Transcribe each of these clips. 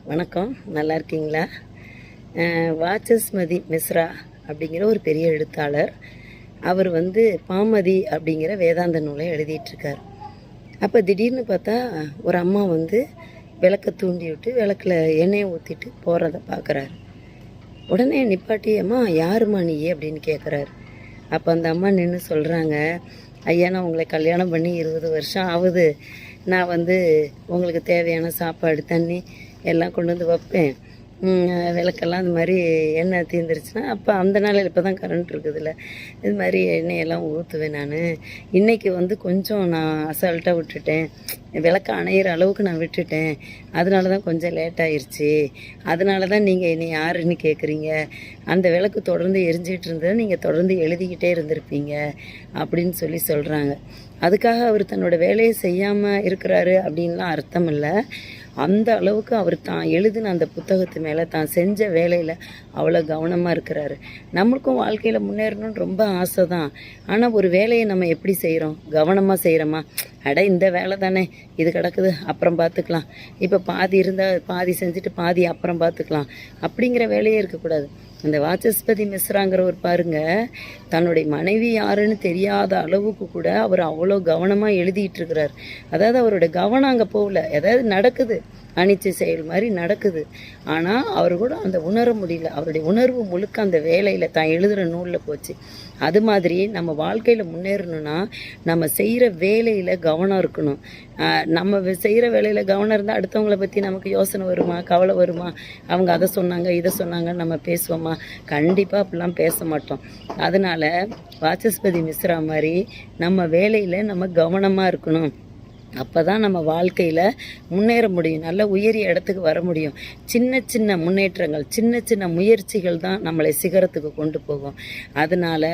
வணக்கம், நல்லா இருக்கீங்களா? வாச்சஸ்மதி மிஸ்ரா அப்படிங்கிற ஒரு பெரிய எழுத்தாளர். அவர் பாமதி அப்படிங்கிற வேதாந்த நூலை எழுதிட்டுருக்கார். அப்போ திடீர்னு பார்த்தா ஒரு அம்மா விளக்கை தூண்டி விட்டு விளக்கில் எண்ணெயை ஊற்றிட்டு போகிறத பார்க்குறாரு. உடனே நிப்பாட்டி, அம்மா யாருமா நீ அப்படின்னு கேட்குறாரு. அப்போ அந்த அம்மா நின்று சொல்கிறாங்க, ஐயா நான் உங்களை கல்யாணம் பண்ணி 20 வருஷம் ஆகுது. நான் உங்களுக்கு தேவையான சாப்பாடு தண்ணி எல்லாம் கொண்டு வைப்பேன். விளக்கெல்லாம் இந்த மாதிரி எண்ணெய் தீர்ந்துருச்சுன்னா அப்போ அந்த நாளில் இப்போ தான் கரண்ட் இருக்குதுல்ல, இது மாதிரி எண்ணெயெல்லாம் ஊற்றுவேன். நான் இன்றைக்கி கொஞ்சம் நான் அசால்ட்டாக விட்டுட்டேன், விளக்கு அணையிற அளவுக்கு நான் விட்டுட்டேன். அதனால தான் கொஞ்சம் லேட் ஆயிடுச்சு. அதனால தான் நீங்கள் என்னை யாருன்னு கேட்குறீங்க. அந்த விளக்கு தொடர்ந்து எரிஞ்சிகிட்டு இருந்ததை நீங்கள் தொடர்ந்து எழுதிக்கிட்டே இருந்திருப்பீங்க அப்படின்னு சொல்கிறாங்க. அதுக்காக அவர் தன்னோட வேலையை செய்யாமல் இருக்கிறாரு அப்படின்லாம் அர்த்தம் இல்லை. அந்த அளவுக்கு அவர் தான் எழுதின அந்த புத்தகத்து மேலே தான் செஞ்ச வேலையில் அவ்வளோ கவனமாக இருக்கிறாரு. நம்மளுக்கும் வாழ்க்கையில் முன்னேறணும்னு ரொம்ப ஆசை தான். ஆனால் ஒரு வேலையை நம்ம எப்படி செய்கிறோம்? கவனமாக செய்கிறோமா? இந்த வேலை தானே, இது கிடக்குது, அப்புறம் பார்த்துக்கலாம், இப்போ பாதி இருந்தால் பாதி செஞ்சுட்டு பாதி அப்புறம் பார்த்துக்கலாம் அப்படிங்கிற வேலையே இருக்கக்கூடாது. அந்த வாச்சஸ்பதி மிஸ்ராங்கிறவர் பாருங்க, தன்னுடைய மனைவி யாருன்னு தெரியாத அளவுக்கு கூட அவர் அவ்வளோ கவனமாக எழுதிட்டு இருக்கிறார். அதாவது அவரோட கவனம் அங்கே போகல, ஏதாவது நடக்குது, அனிச்சை செயல் மாதிரி நடக்குது. ஆனால் அவர் கூட அந்த உணர முடியல. அவருடைய உணர்வு முழுக்க அந்த வேலையில் தான் எழுதுகிற நூலில் போச்சு. அது மாதிரி நம்ம வாழ்க்கையில் முன்னேறணும்னா நம்ம செய்கிற வேலையில் கவனம் இருக்கணும். நம்ம செய்கிற வேலையில் கவனம் இருந்தால் அடுத்தவங்களை பற்றி நமக்கு யோசனை வருமா, கவலை வருமா? அவங்க அதை சொன்னாங்க இதை சொன்னாங்கன்னு நம்ம பேசுவோமா? கண்டிப்பாக அப்படிலாம் பேச மாட்டோம். அதனால் வாச்சஸ்பதி மிஸ்ரா மாதிரி நம்ம வேலையில் நம்ம கவனமாக இருக்கணும். அப்போ தான் நம்ம வாழ்க்கையில் முன்னேற முடியும், நல்ல உயரிய இடத்துக்கு வர முடியும். சின்ன சின்ன முன்னேற்றங்கள், சின்ன சின்ன முயற்சிகள் தான் நம்மளை சிகரத்துக்கு கொண்டு போகும். அதனால்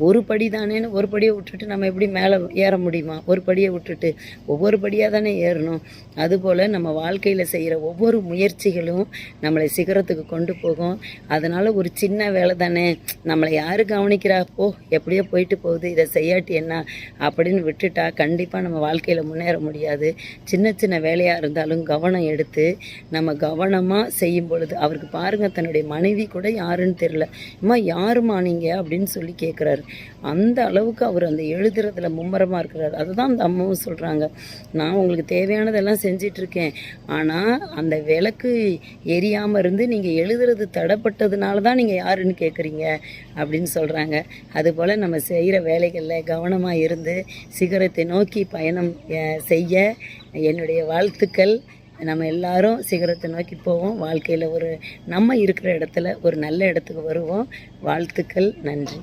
ஒரு படி தானேன்னு ஒரு படியை விட்டுட்டு நம்ம எப்படி மேலே ஏற முடியுமா? ஒரு படியை விட்டுட்டு ஒவ்வொரு படியாக தானே ஏறணும். அதுபோல் நம்ம வாழ்க்கையில் செய்கிற ஒவ்வொரு முயற்சிகளும் நம்மளை சிகரத்துக்கு கொண்டு போகும். அதனால் ஒரு சின்ன வேலை தானே, நம்மளை யார் கவனிக்கிறா, எப்படியோ போயிட்டு போகுது, இதை செய்யாட்டி என்ன அப்படின்னு விட்டுட்டா கண்டிப்பாக நம்ம வாழ்க்கையில் முன்னேற முடியாது. சின்ன சின்ன வேலையாக இருந்தாலும் கவனம் எடுத்து நம்ம கவனமாக செய்யும் பொழுது, அவருக்கு பாருங்கள், தன்னுடைய மனைவி கூட யாருன்னு தெரியல, அம்மா யாருமா நீங்கள் அப்படின்னு சொல்லி கேட்குறாரு. அந்த அளவுக்கு அவர் அந்த எழுதுறதுல மும்மரமாக இருக்கிறார். அதுதான் அந்த அம்மாவும் சொல்கிறாங்க, நான் உங்களுக்கு தேவையானதெல்லாம் செஞ்சிட்ருக்கேன், ஆனால் அந்த விளக்கு எரியாமல் இருந்து நீங்கள் எழுதுறது தடைப்பட்டதுனால தான் நீங்கள் யாருன்னு கேட்குறீங்க அப்படின்னு சொல்கிறாங்க. அதுபோல் நம்ம செய்கிற வேலைகளில் கவனமாக இருந்து சிகரத்தை நோக்கி பயணம் செய்ய என்னுடைய வாழ்த்துக்கள். நம்ம எல்லாரும் சிகரத்தை நோக்கி போவோம். வாழ்க்கையில் நம்ம இருக்கிற இடத்துல ஒரு நல்ல இடத்துக்கு வருவோம். வாழ்த்துக்கள். நன்றி.